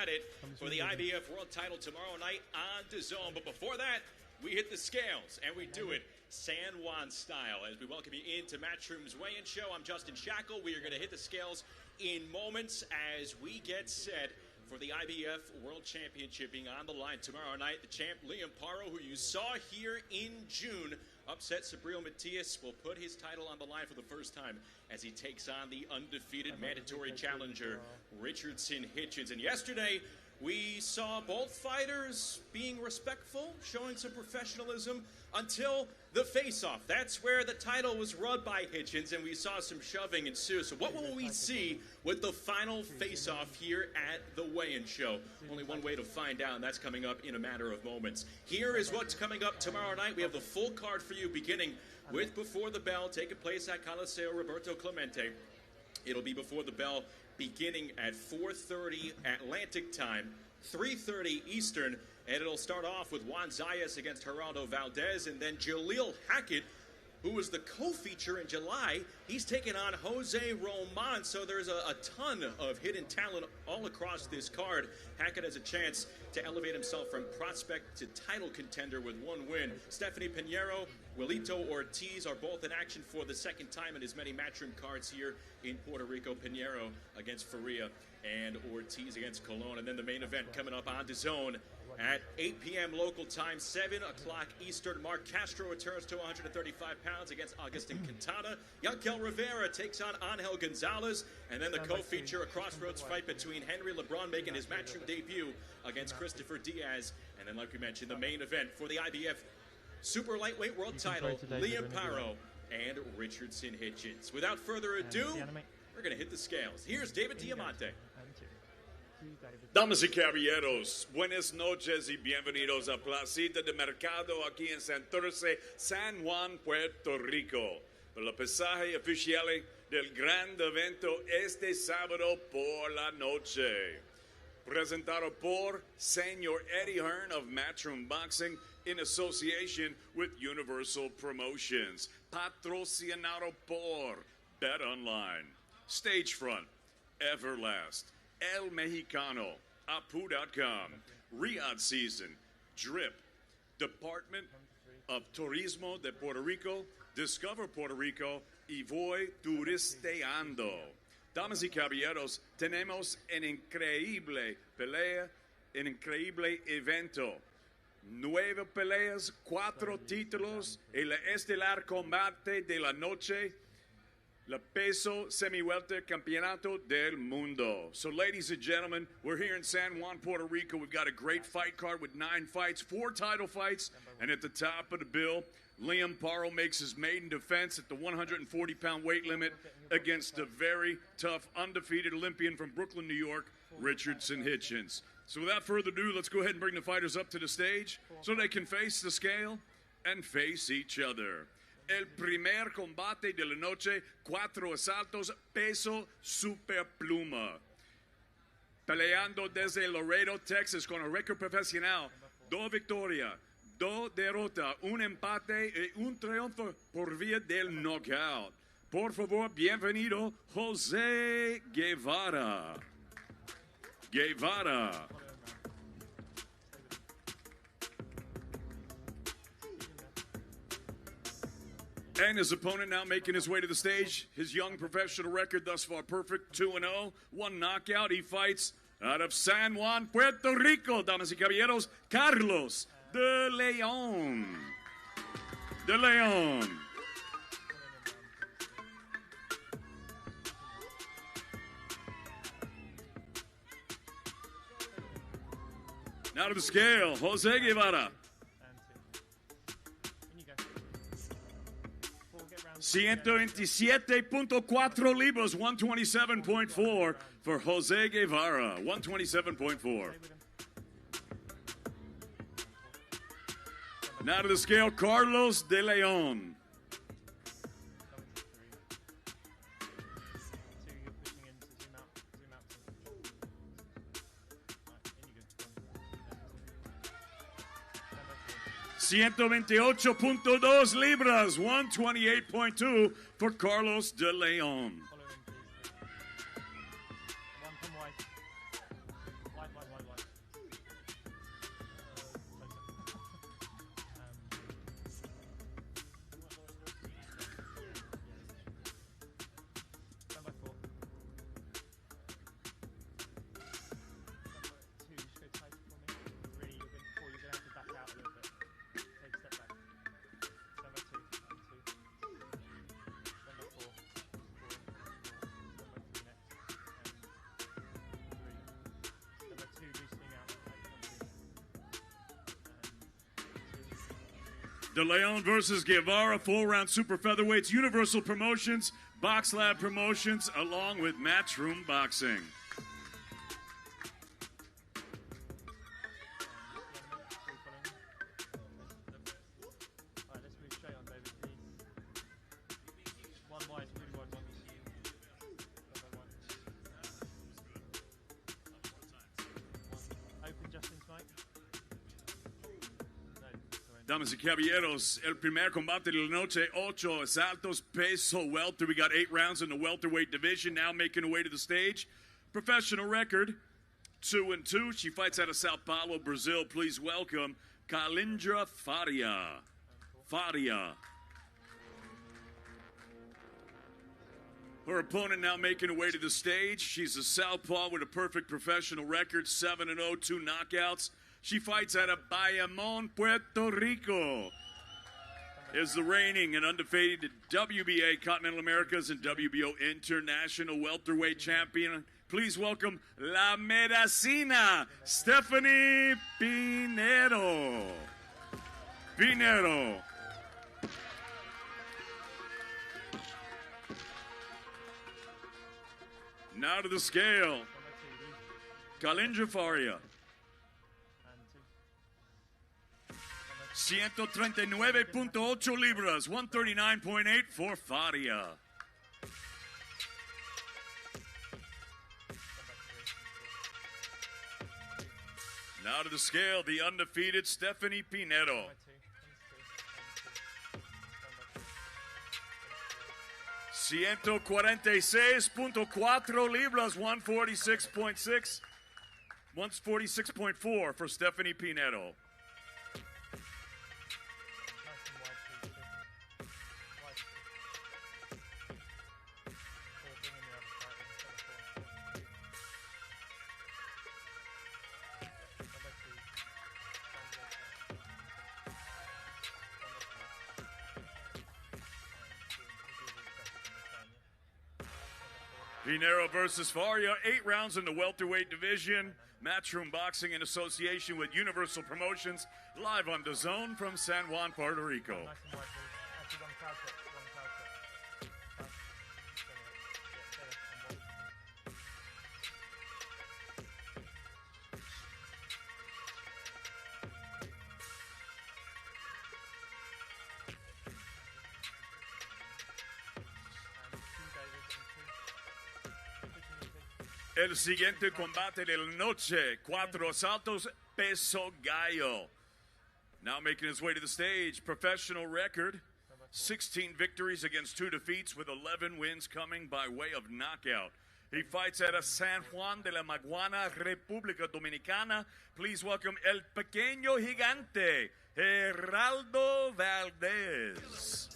at it for the IBF World Title tomorrow night on DAZN. But before that, we hit the scales, and we do it San Juan style. As we welcome you into Matchroom's weigh-in show, I'm Justin Shackle. We are going to hit the scales in moments as we get set for the IBF World Championship being on the line tomorrow night. The champ, Liam Paro, who you saw here in June, upset Sabril Matias, will put his title on the line for the first time as he takes on the undefeated mandatory challenger, Richardson Hitchins. And yesterday, we saw both fighters being respectful, showing some professionalism until the face-off. That's where the title was run by Hitchins, and we saw some shoving ensue. So what will we see with the final face-off here at the weigh-in show? Only one way to find out, and that's coming up in a matter of moments. Here is what's coming up tomorrow night. We have the full card for you, beginning with Before the Bell, taking place at Coliseo Roberto Clemente. It'll be Before the Bell beginning at 4:30 Atlantic time, 3:30 Eastern, and it'll start off with Juan Zayas against Geraldo Valdez, and then Jaleel Hackett, who was the co-feature in July, he's taking on Jose Roman. So there's a ton of hidden talent all across this card. Hackett has a chance to elevate himself from prospect to title contender with one win. Stephanie Pinheiro, Wilito Ortiz are both in action for the second time in as many Matchroom cards here in Puerto Rico. Pinheiro against Faria and Ortiz against Colon. And then the main event coming up on DAZN at 8 p.m. local time, 7 o'clock Eastern. Mark Castro returns to 135 pounds against Augustin Quintana. Yankel Rivera takes on Angel Gonzalez. And then the co-feature, a crossroads fight between Henry LeBron making his Matchroom debut against Christopher Diaz. And then, like we mentioned, the main event for the IBF Super Lightweight World Title, Liam Paro and Richardson Hitchins. Without further ado, we're going to hit the scales. Here's David Diamante. Damas y caballeros, buenas noches y bienvenidos a Placita de Mercado aquí en Santurce, San Juan, Puerto Rico. Para el pesaje oficial del gran evento este sábado por la noche. Presentado por Señor Eddie Hearn of Matchroom Boxing in association with Universal Promotions. Patrocinado por Bet Online. Stagefront, Everlast, El Mexicano, Apu.com, Riyadh Season, Drip, Department of Turismo de Puerto Rico, Discover Puerto Rico y Voy Turisteando. Damas y caballeros, tenemos un increíble pelea, un increíble evento. 9 peleas, 4 títulos, el estelar combate de la noche, la peso semi-welter campeonato del mundo. So, ladies and gentlemen, we're here in San Juan, Puerto Rico. We've got a great fight card with 9 fights, 4 title fights, and at the top of the bill, Liam Paro makes his maiden defense at the 140-pound weight limit against a very tough, undefeated Olympian from Brooklyn, New York, Richardson Hitchins. So without further ado, let's go ahead and bring the fighters up to the stage so they can face the scale and face each other. El primer combate de la noche, 4 asaltos, peso superpluma. Peleando desde Laredo, Texas, con el récord profesional, 2 victorias, 2 derrotas, 1 empate y 1 triunfo por vía del knockout. Por favor, bienvenido, Jose Guevara. And his opponent now making his way to the stage. His young professional record thus far perfect, 2-0, 1 knockout. He fights out of San Juan, Puerto Rico, damas y caballeros, Carlos de Leon. Now to the scale, Jose Guevara. 127.4 libras, 127.4 for Jose Guevara, 127.4. Now to the scale, Carlos de Leon. 128.2 libras, 128.2 for Carlos de Leon. De Leon versus Guevara, 4-round super featherweights, Universal Promotions, Box Lab Promotions, along with Matchroom Boxing. Damas y caballeros, el primer combate de la noche, 8 asaltos, peso welter. We got 8 rounds in the welterweight division, now making her way to the stage. Professional record, 2-2. She fights out of Sao Paulo, Brazil. Please welcome Kalindra Faria. Her opponent now making her way to the stage. She's a southpaw with a perfect professional record, 7-0, 2 knockouts. She fights out of Bayamon, Puerto Rico. Is the reigning and undefeated WBA Continental Americas and WBO International welterweight champion. Please welcome La Medicina, Stephanie Pinero. Now to the scale, Kalindra Faria. 139.8 libras, 139.8 for Faria. Now to the scale, the undefeated Stephanie Pinero. 146.4 libras, 146.6, 146.4 for Stephanie Pinero. Pinero versus Faria, 8 rounds in the welterweight division. Matchroom Boxing in association with Universal Promotions, live on DAZN from San Juan, Puerto Rico. El siguiente combate de la noche, 4 asaltos, peso gallo. Now making his way to the stage, professional record, 16 victories against 2 defeats with 11 wins coming by way of knockout. He fights out of San Juan de la Maguana, República Dominicana. Please welcome El Pequeño Gigante, Geraldo Valdez.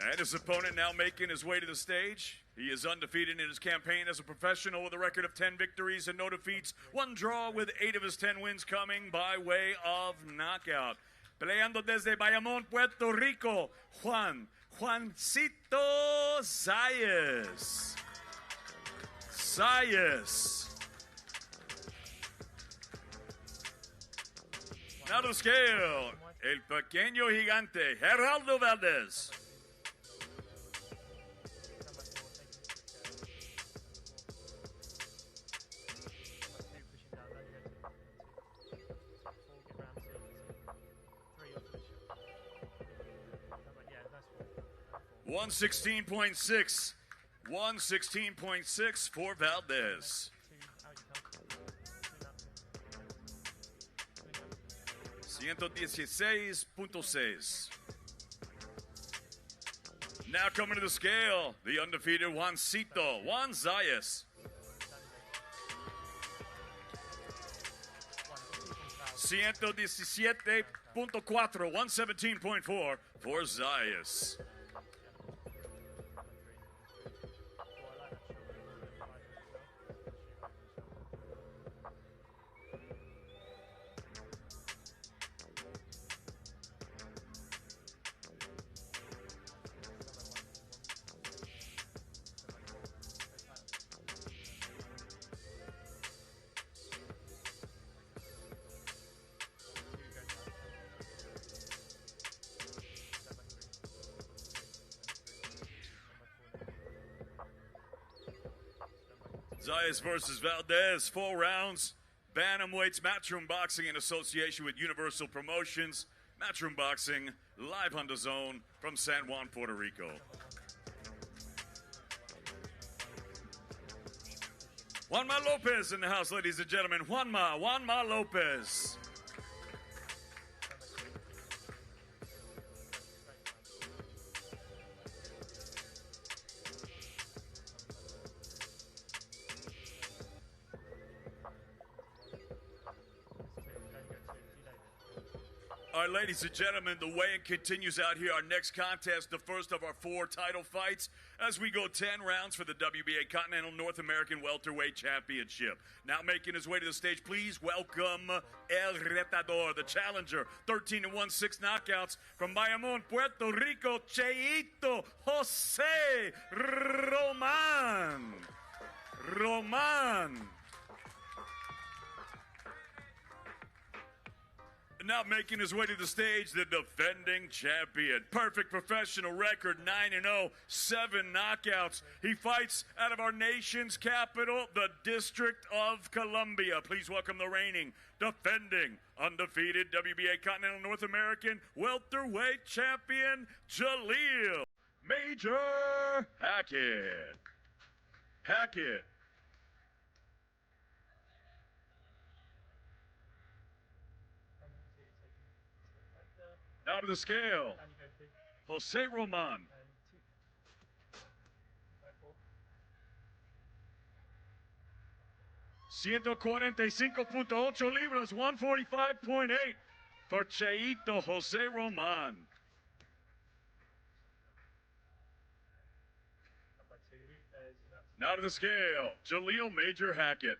And his opponent now making his way to the stage. He is undefeated in his campaign as a professional with a record of 10 victories and no defeats. 1 draw with 8 of his 10 wins coming by way of knockout. Peleando desde Bayamón, Puerto Rico, Juancito Zayas. Now to the scale, El Pequeño Gigante, Geraldo Valdez. 116.6. 116.6 for Valdez. 116.6. Now coming to the scale, the undefeated Juancito, Juan Zayas. 117.4, 117.4 for Zayas. Zayas versus Valdez, 4 rounds. Bantamweights, Matchroom Boxing in association with Universal Promotions. Matchroom Boxing, live on DAZN from San Juan, Puerto Rico. Juanma Lopez in the house, ladies and gentlemen. Juanma Lopez. All right, ladies and gentlemen, the weigh-in continues out here. Our next contest, the first of our 4 title fights, as we go 10 rounds for the WBA Continental North American Welterweight Championship. Now making his way to the stage, please welcome El Retador, the challenger. 13-1, 6 knockouts from Bayamon, Puerto Rico, Cheito Jose Roman. Now making his way to the stage, the defending champion. Perfect professional record, 9-0, 7 knockouts. He fights out of our nation's capital, the District of Columbia. Please welcome the reigning, defending, undefeated WBA Continental North American Welterweight Champion, Jaleel Major Hackett. Now to the scale, Jose Roman. 145.8 libras, 145.8 for Cheito Jose Roman. Now to the scale, Jaleel Major Hackett.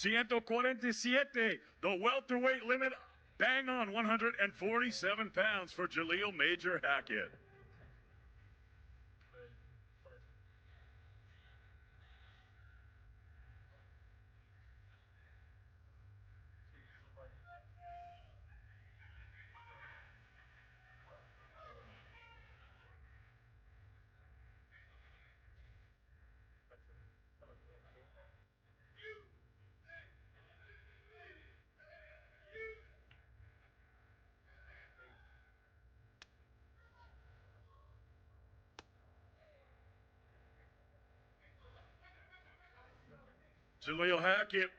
147, the welterweight limit, bang on 147 pounds for Jaleel Major Hackett. Jaleel Hackett,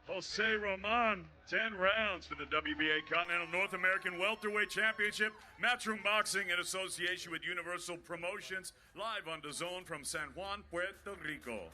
Jose Roman, 10 rounds for the WBA Continental North American Welterweight Championship. Matchroom Boxing in association with Universal Promotions, live on DAZN from San Juan, Puerto Rico.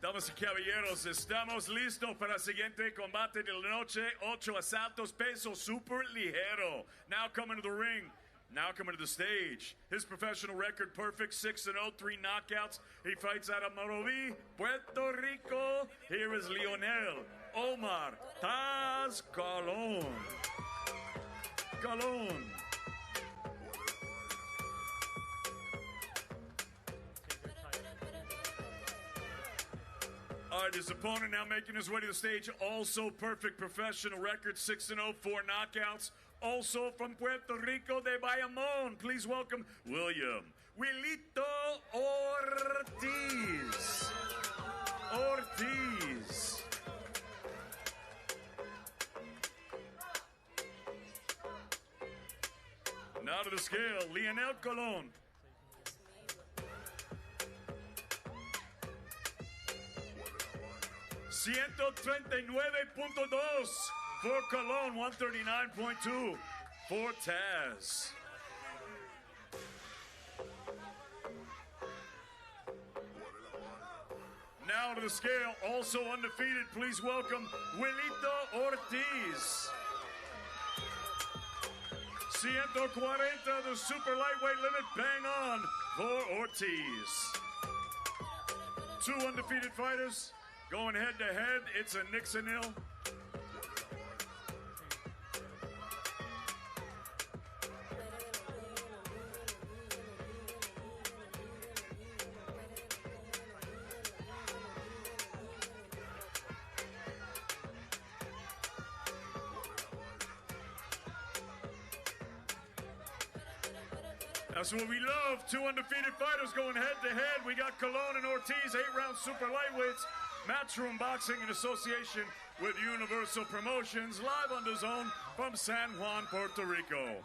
Damas y caballeros, estamos listos para el siguiente combate de la noche. 8 asaltos, peso super ligero. Now coming to the ring, now coming to the stage. His professional record perfect, 6-0, 3 knockouts. He fights out of Morovi, Puerto Rico. Here is Leonel Omar Taz Colon. All right, his opponent now making his way to the stage. Also perfect professional record, 6-0, 4 knockouts. Also from Puerto Rico de Bayamon. Please welcome William Wilito Ortiz. Now to the scale, Leonel Colon. 139.2 for Colon, 139.2 for Taz. Now to the scale, also undefeated, please welcome Wilito Ortiz. 140, the super lightweight limit, bang on for Ortiz. 2 undefeated fighters going head to head. It's a Nixon-ill. That's what we love. Two undefeated fighters going head-to-head. We got Colon and Ortiz, 8-round super lightweights. Matchroom Boxing in association with Universal Promotions, live on DAZN from San Juan, Puerto Rico.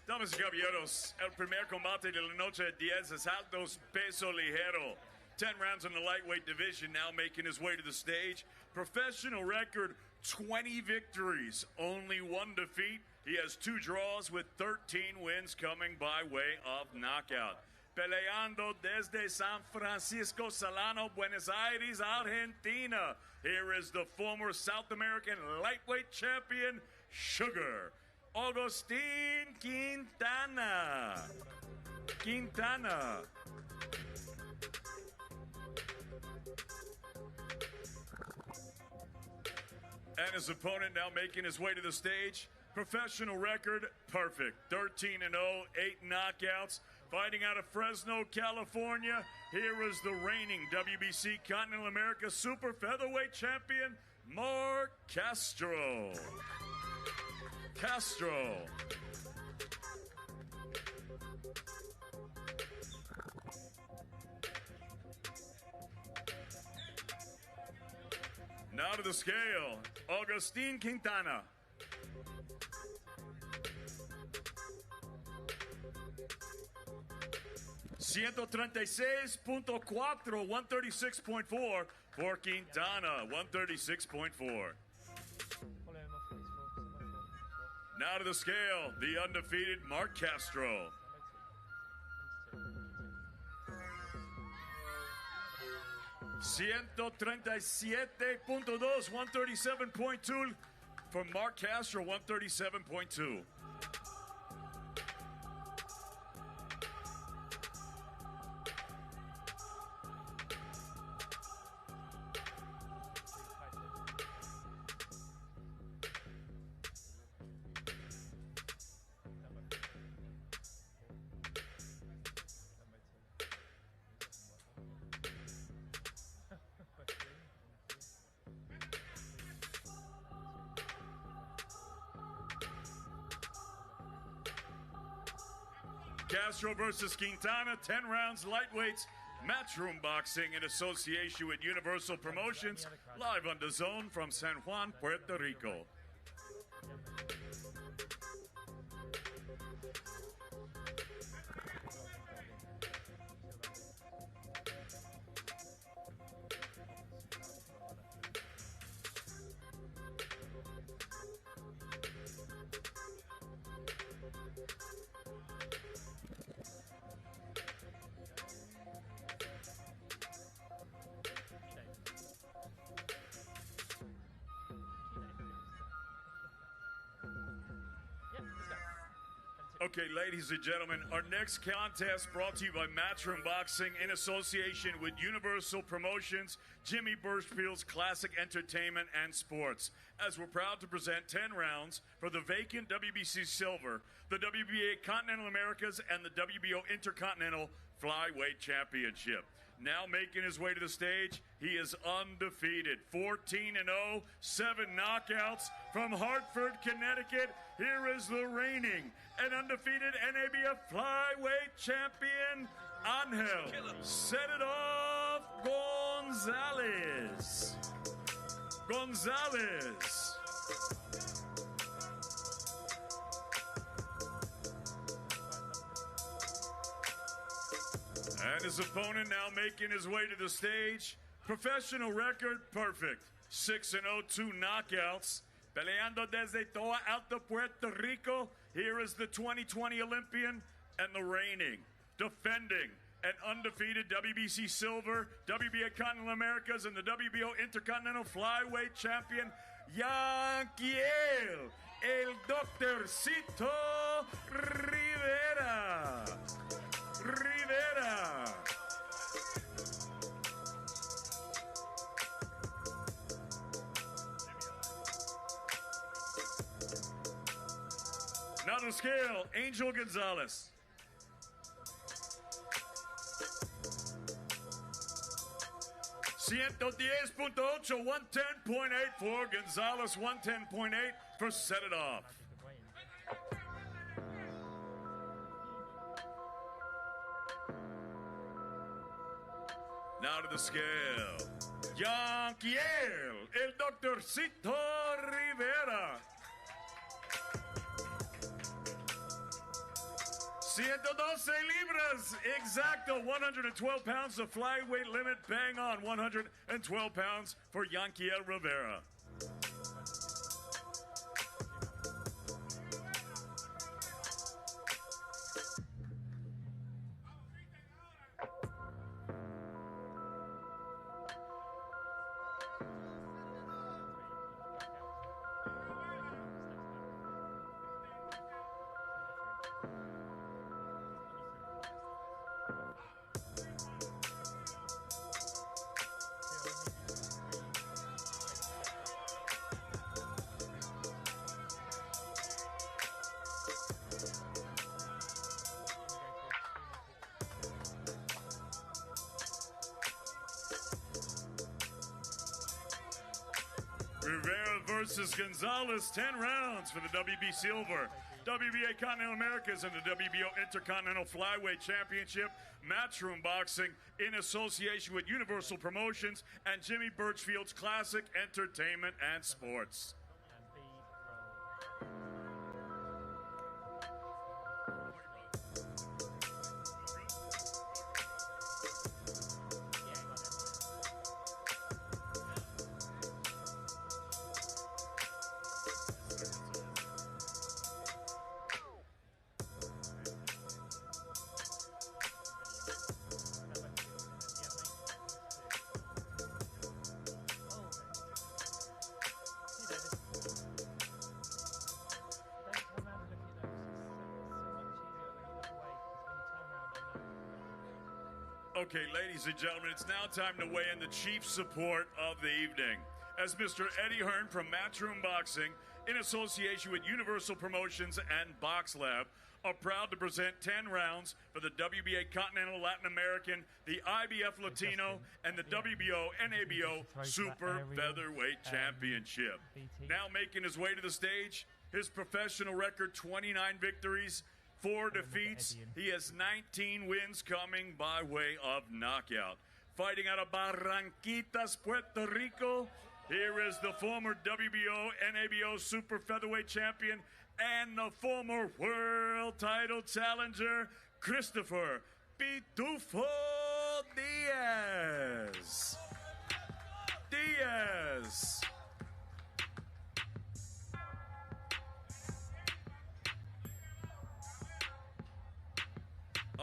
Damas y caballeros, el primer combate de la noche de 10 asaltos peso ligero. 10 rounds in the lightweight division, now making his way to the stage. Professional record, 20 victories, only 1 defeat. He has 2 draws with 13 wins coming by way of knockout. Peleando desde San Francisco Solano, Buenos Aires, Argentina. Here is the former South American lightweight champion, Sugar, Agustin Quintana. And his opponent now making his way to the stage. Professional record, perfect. 13-0, 8 knockouts. Fighting out of Fresno, California. Here is the reigning WBC Continental America Super Featherweight Champion, Mark Castro. Now to the scale, Agustin Quintana. 136.4, 136.4 for Quintana, 136.4. Now to the scale, the undefeated Mark Castro. 137.2, 137.2 for Mark Castro, 137.2. Castro versus Quintana, 10 rounds, lightweights, Matchroom Boxing in association with Universal Promotions, live on DAZN from San Juan, Puerto Rico. Okay, ladies and gentlemen, our next contest brought to you by Matchroom Boxing in association with Universal Promotions, Jimmy Burchfield's Classic Entertainment and Sports. As we're proud to present 10 rounds for the vacant WBC Silver, the WBA Continental Americas, and the WBO Intercontinental Flyweight Championship. Now making his way to the stage, he is undefeated. 14-0, 7 knockouts from Hartford, Connecticut. Here is the reigning and undefeated NABF Flyweight Champion, Angel Set It Off Gonzalez. And And his opponent now making his way to the stage. Professional record, perfect. 6-0, 2 knockouts. Peleando desde Toa Alta, Puerto Rico. Here is the 2020 Olympian and the reigning, defending, and undefeated WBC Silver, WBA Continental Americas, and the WBO Intercontinental Flyweight Champion, Yanquiel, el Doctorcito Rivera. Now to the scale, Angel Gonzalez. .8, 110.8 for Gonzalez, 110.8 for Set It Off. Now to the scale, Yanquiel, el Doctorcito Rivera. 112 libras, exacto, 112 pounds, the flyweight limit, bang on, 112 pounds for Yanquiel Rivera. Rivera versus Gonzalez, 10 rounds for the WB Silver, WBA Continental Americas, and the WBO Intercontinental Flyweight Championship. Matchroom Boxing in association with Universal Promotions and Jimmy Birchfield's Classic Entertainment and Sports. Okay, ladies and gentlemen, it's now time to weigh in the chief support of the evening. As Mr. Eddie Hearn from Matchroom Boxing, in association with Universal Promotions and Box Lab, are proud to present 10 rounds for the WBA Continental Latin American, the IBF Latino, and the WBO NABO Super Featherweight Championship. Now making his way to the stage, his professional record, 29 victories, 4 defeats. He has 19 wins coming by way of knockout. Fighting out of Barranquitas, Puerto Rico, here is the former WBO NABO Super Featherweight Champion and the former world title challenger, Christopher Pitufo Diaz.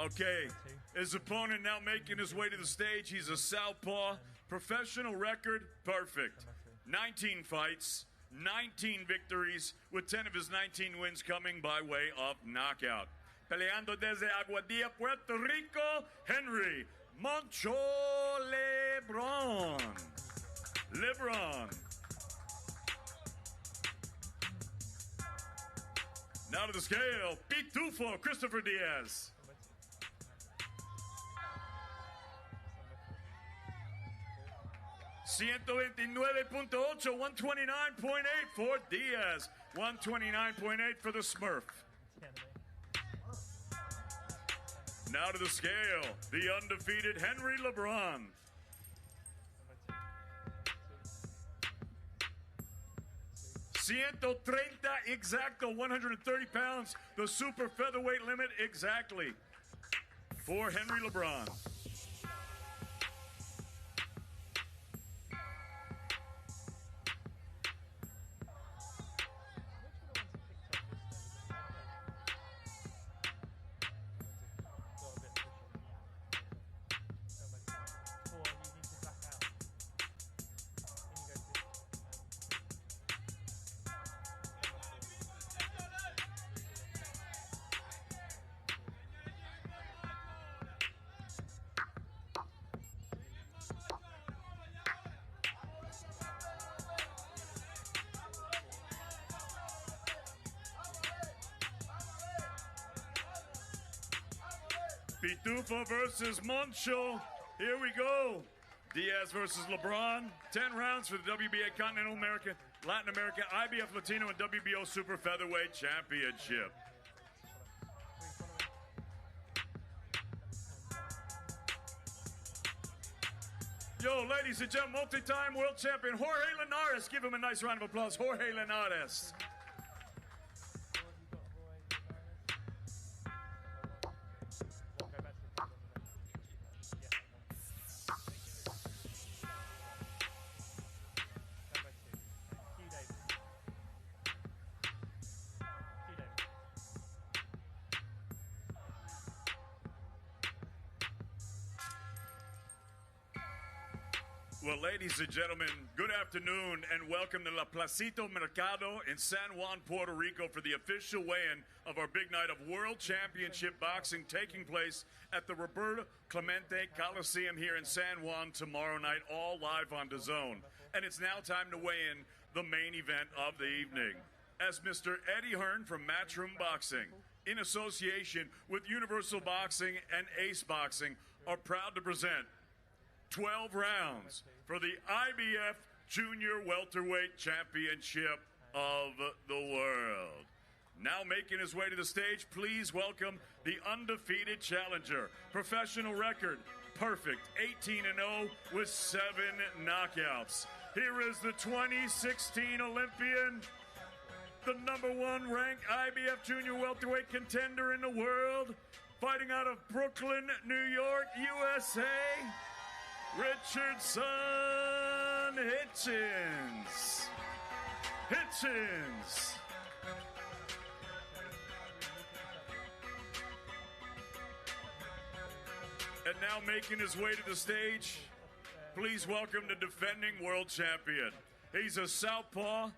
Okay, his opponent now making his way to the stage. He's a southpaw. Professional record, perfect. 19 fights, 19 victories, with 10 of his 19 wins coming by way of knockout. Peleando desde Aguadilla, Puerto Rico, Henry Moncho Lebron. Now to the scale, Pitufo Christopher Diaz. .129.8, 129.8 for Diaz, 129.8 for the Smurf. Now to the scale, the undefeated Henry LeBron. .130 exacto, 130 pounds, the super featherweight limit exactly for Henry LeBron. Pitufo versus Moncho. Here we go. Diaz versus LeBron. 10 rounds for the WBA Continental America, Latin America, IBF Latino, and WBO Super Featherweight Championship. Yo, ladies and gentlemen, multi-time world champion Jorge Linares. Give him a nice round of applause. Jorge Linares. Well, ladies and gentlemen, good afternoon and welcome to La Placito Mercado in San Juan, Puerto Rico for the official weigh-in of our big night of World Championship Boxing taking place at the Roberto Clemente Coliseum here in San Juan tomorrow night, all live on DAZN. And it's now time to weigh in the main event of the evening. As Mr. Eddie Hearn from Matchroom Boxing, in association with Universal Boxing and Ace Boxing, are proud to present 12 rounds for the IBF Junior Welterweight Championship of the world. Now making his way to the stage, please welcome the undefeated challenger. Professional record, perfect, 18-0 with 7 knockouts. Here is the 2016 Olympian, the #1 ranked IBF Junior Welterweight contender in the world, fighting out of Brooklyn, New York, USA, Richardson Hitchins. Hitchins. And now making his way to the stage, please welcome the defending world champion. He's a southpaw,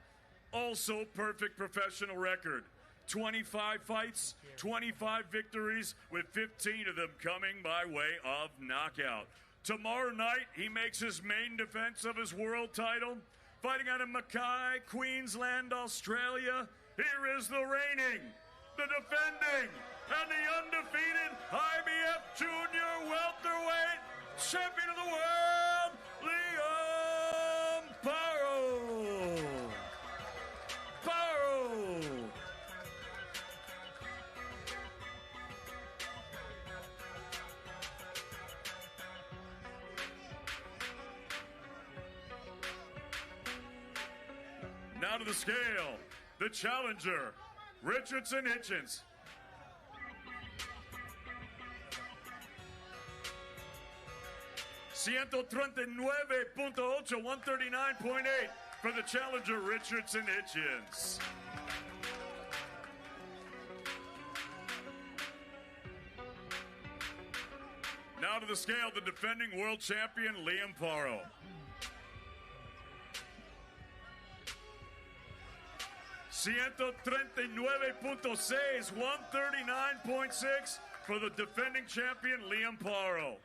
also perfect professional record. 25 fights, 25 victories, with 15 of them coming by way of knockout. Tomorrow night, he makes his main defense of his world title, fighting out of Mackay, Queensland, Australia. Here is the reigning, the defending, and the undefeated IBF Junior Welterweight Champion of the World, Liam Paro. Paro. Now to the scale, the challenger, Richardson Hitchins. $139.8 for the challenger, Richardson Hitchins. Now to the scale, the defending world champion, Liam Paro. $139.6, 139.6 for the defending champion, Liam Paro.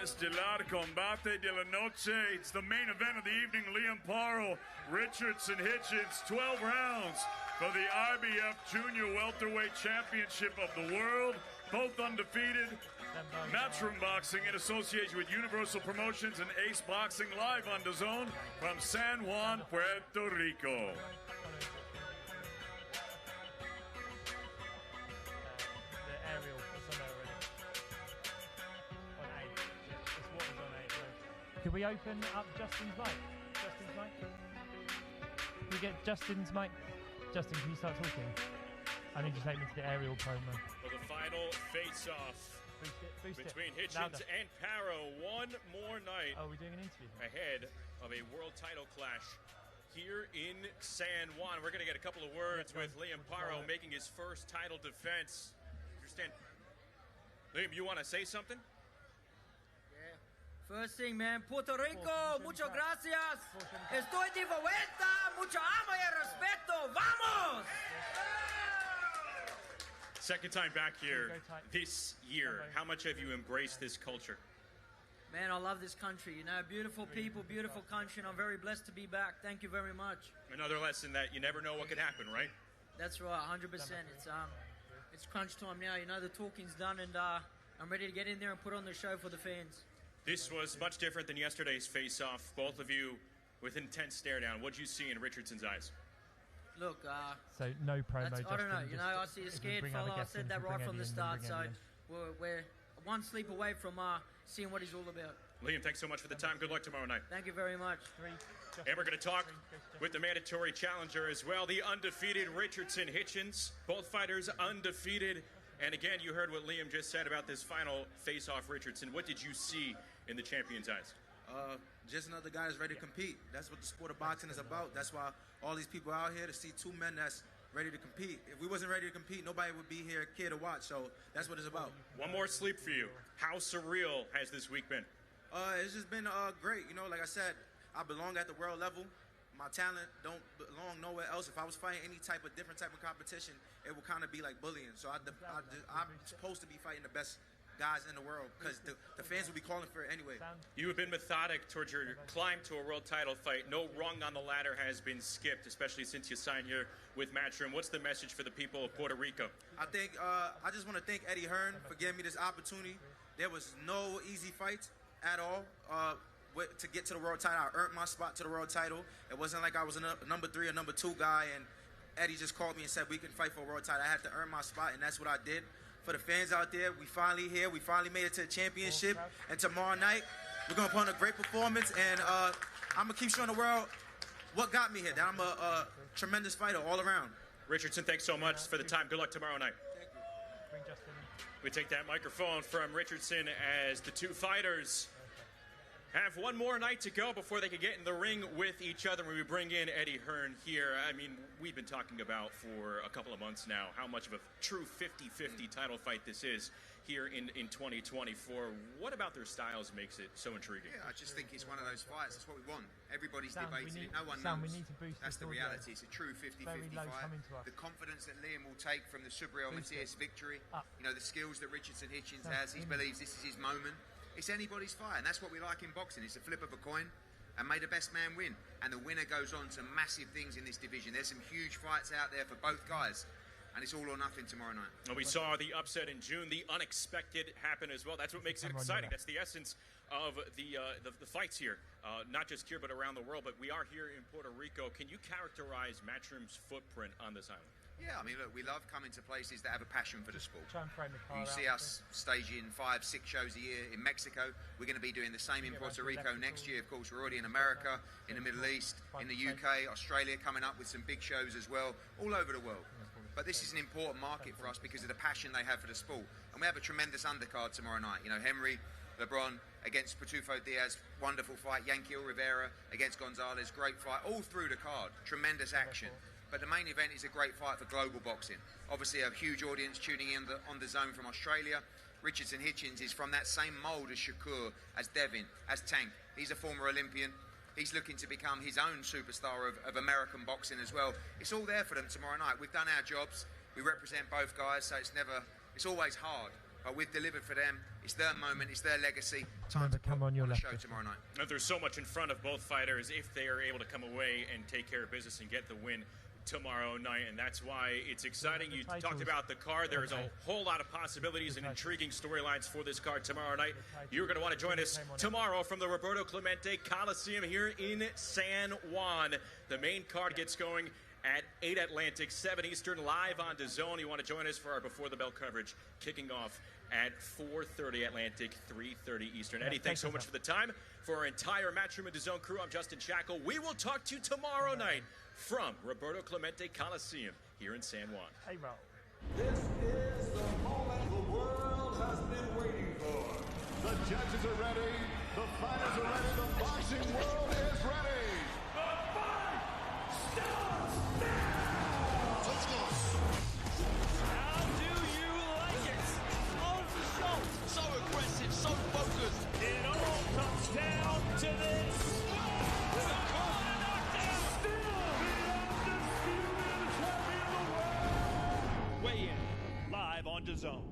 Estelar Combate de la Noche. It's the main event of the evening. Liam Paro, Richardson Hitchins, 12 rounds for the IBF Junior Welterweight Championship of the World. Both undefeated. Matchroom Boxing in association with Universal Promotions and Ace Boxing, live on DAZN from San Juan, Puerto Rico. Could we open up Justin's mic? Justin's mic? Can we get Justin's mic? Justin, can you start talking? I need you to take me to the aerial promo. For the final face-off between Hitchins and Paro. One more night. Oh, we're doing an interview ahead of a world title clash here in San Juan. We're going to get a couple of words with Liam Paro making his first title defense. Understand? Liam, you want to say something? First thing, man, Puerto Rico, muchas gracias. Estoy de vuelta, mucho amo y respeto. Vamos! Second time back here this year. How much have you embraced this culture? Man, I love this country. You know, beautiful people, beautiful country, and I'm very blessed to be back. Thank you very much. Another lesson that you never know what could happen, right? That's right, 100%. It's crunch time now. You know, the talking's done, and I'm ready to get in there and put on the show for the fans. This was much different than yesterday's face-off. Both of you with intense stare-down. What did you see in Richardson's eyes? Look, so no promo. I don't know. You know, I see a scared fella. I said that right from the start. So we're one sleep away from seeing what he's all about. Liam, thanks so much for the time. Good luck tomorrow night. Thank you very much. And we're going to talk with the mandatory challenger as well, the undefeated Richardson Hitchins. Both fighters undefeated. And again, you heard what Liam just said about this final face-off, Richardson. What did you see in the champion's eyes? Just another guy that's ready to compete. That's what the sport of boxing is about. That's why all these people out here to see two men that's ready to compete. If we wasn't ready to compete, nobody would be here to watch. So that's what it's about. One more sleep for you. How surreal has this week been? It's just been great. You know, like I said, I belong at the world level. My talent don't belong nowhere else. If I was fighting any different type of competition, it would kind of be like bullying. So I'm supposed to be fighting the best guys in the world because the fans will be calling for it anyway. You have been methodic towards your climb to a world title fight. No rung on the ladder has been skipped, especially since you signed here with Matchroom. What's the message for the people of Puerto Rico? I think I just want to thank Eddie Hearn for giving me this opportunity. There was no easy fights at all. To get to the world title, I earned my spot to the world title. It wasn't like I was a number 3 or number 2 guy and Eddie just called me and said we can fight for a world title. I had to earn my spot, and that's what I did. For the fans out there, we finally here. We finally made it to the championship, and tomorrow night we're gonna put on a great performance, and I'm gonna keep showing the world what got me here. That I'm a tremendous fighter all around. Richardson, thanks so much for the time. Good luck tomorrow night. Bring Justin. We take that microphone from Richardson as the two fighters have one more night to go before they can get in the ring with each other when we bring in Eddie Hearn here. I mean, we've been talking about for a couple of months now how much of a true 50-50 title fight this is here in 2024. What about their styles makes it so intriguing? Yeah, I just think it's one of those fights. That's what we want. Everybody's debating it. No one knows. That's the reality. It's a true 50-50 fight. The confidence that Liam will take from the Subriel Matias victory, you know, the skills that Richardson Hitchins has, he believes this is his moment. It's anybody's fight, and that's what we like in boxing. It's a flip of a coin, and may the best man win. And the winner goes on to massive things in this division. There's some huge fights out there for both guys, and it's all or nothing tomorrow night. Well, we saw the upset in June. The unexpected happen as well. That's what makes it exciting. That's the essence of the fights here, not just here but around the world. But we are here in Puerto Rico. Can you characterize Matchroom's footprint on this island? Yeah, I mean, look, we love coming to places that have a passion for the sport. Try and frame the car you see us staging 5-6 shows a year in Mexico. We're going to be doing the same in Puerto Rico next year. Of course, we're already in America, in the Middle East, in the UK, Australia, coming up with some big shows as well, all over the world. But this is an important market for us because of the passion they have for the sport. And we have a tremendous undercard tomorrow night. You know, Henry, LeBron against Pitufo Diaz, wonderful fight. Yanquiel Rivera against Gonzalez, great fight. All through the card, tremendous action. But the main event is a great fight for global boxing. Obviously, a huge audience tuning in on DAZN from Australia. Richardson Hitchins is from that same mould as Shakur, as Devin, as Tank. He's a former Olympian. He's looking to become his own superstar of American boxing as well. It's all there for them tomorrow night. We've done our jobs. We represent both guys, so it's always hard. but we've delivered for them. It's their moment, it's their legacy. Time Remember, to put on your on the left. show tomorrow night. And there's so much in front of both fighters if they are able to come away and take care of business and get the win tomorrow night, and that's why it's exciting. You talked about the card. There's a whole lot of possibilities and intriguing storylines for this card tomorrow night. You're going to want to join us tomorrow from the Roberto Clemente Coliseum here in San Juan. The main card gets going at 8 Atlantic, 7 Eastern, live on DAZN. You want to join us for our Before the Bell coverage kicking off at 4:30 Atlantic, 3:30 Eastern. Eddie, thanks so much for the time. For our entire Matchroom and DAZN crew, I'm Justin Shackle. We will talk to you tomorrow night from Roberto Clemente Coliseum here in San Juan. Hey, roll. This is the moment the world has been waiting for. The judges are ready. The fighters are ready. The boxing world is ready. The fight starts now. Let's go. How do you like it? On the shot. So aggressive, so focused. It all comes down to this. With a corner knockdown. Still the undisputed champion of the world. Weigh in live on DAZN.